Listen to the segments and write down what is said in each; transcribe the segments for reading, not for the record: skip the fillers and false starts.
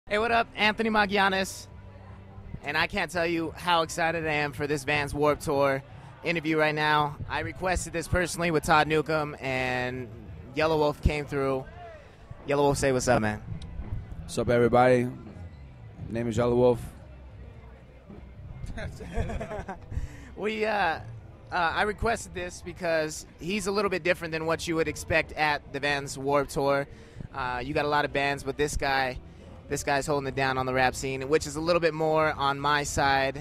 Hey, what up? Anthony Magianis. And I can't tell you how excited I am for this Vans Warped Tour interview right now. I requested this personally with Todd Newcomb, and Yelawolf came through. Yelawolf, say what's up, man. What's up, everybody? Name is Yelawolf. I requested this because he's a little bit different than what you would expect at the Vans Warped Tour. You got a lot of bands, but this guy's holding it down on the rap scene, which is a little bit more on my side.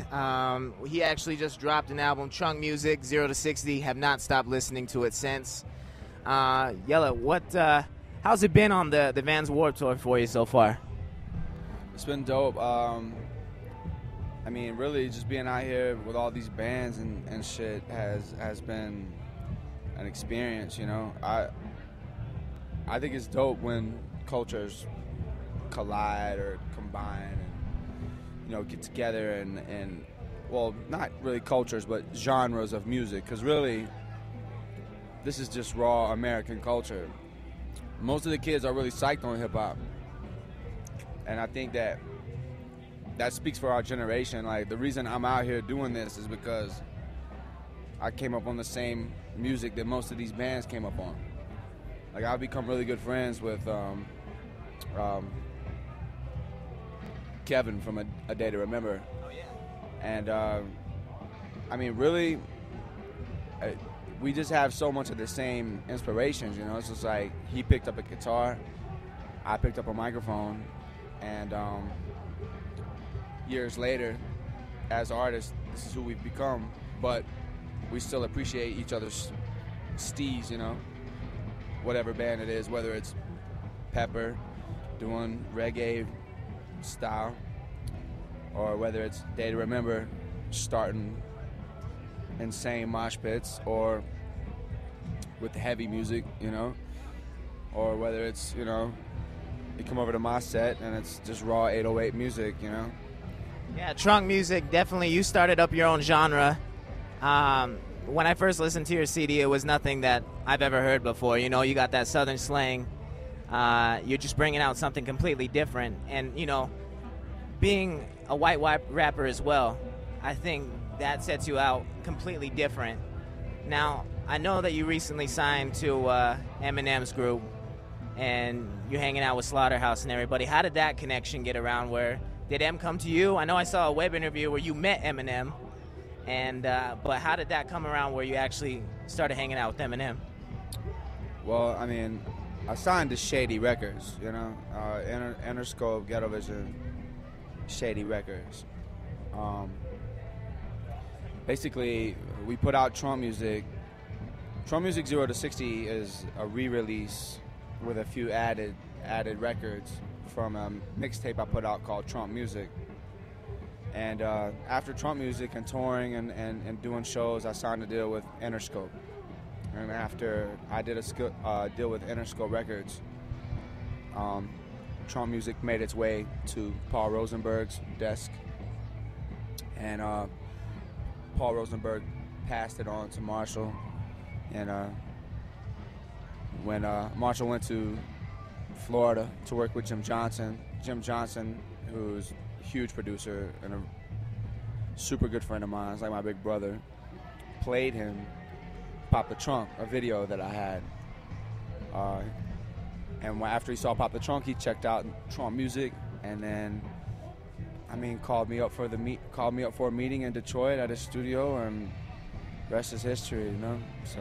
He actually just dropped an album, Trunk Music, 0 to 60. Have not stopped listening to it since. Yella, how's it been on the Vans Warped Tour for you so far? It's been dope. I mean, really, just being out here with all these bands and shit has been an experience, you know. I think it's dope when cultures collide or combine and, you know, get together and well, not really cultures, but genres of music, because really, this is just raw American culture. Most of the kids are really psyched on hip-hop, and I think that speaks for our generation. Like, the reason I'm out here doing this is because I came up on the same music that most of these bands came up on. Like, I've become really good friends with Kevin from A Day to Remember. Oh, yeah. And, I mean, really, we just have so much of the same inspirations, you know? It's just like, he picked up a guitar, I picked up a microphone, and years later, as artists, this is who we've become, but we still appreciate each other's steez, you know? Whatever band it is, whether it's Pepper doing reggae style, or whether it's Day to Remember starting insane mosh pits, or with the heavy music, you know, or whether it's, you know, you come over to my set and it's just raw 808 music, you know. Yeah, Trunk Music, definitely. You started up your own genre. When I first listened to your CD, it was nothing that I've ever heard before. You know, you got that southern slang. You're just bringing out something completely different. And, you know, being a white rapper as well, I think that sets you out completely different. Now, I know that you recently signed to Eminem's group, and you're hanging out with Slaughterhouse and everybody. How did that connection get around? Did M come to you? I know I saw a web interview where you met Eminem, and but how did that come around where you actually started hanging out with Eminem? Well, I mean, I signed to Shady Records, you know, Interscope, Ghetto Vision, Shady Records. Basically, we put out Trunk Music. Trunk Music 0 to 60 is a re-release with a few added records from a mixtape I put out called Trunk Music. And after Trunk Music and touring and doing shows, I signed a deal with Interscope. And after I did a deal with Interscope Records, Trunk Music made its way to Paul Rosenberg's desk. And Paul Rosenberg passed it on to Marshall. And when Marshall went to Florida to work with Jim Johnson, who's a huge producer and a super good friend of mine, it's like my big brother, played him Pop the Trunk, a video that I had. And after he saw Pop the Trunk, he checked out Trunk Music, and then, I mean, called me up for a meeting in Detroit at his studio, and rest is history, you know. So.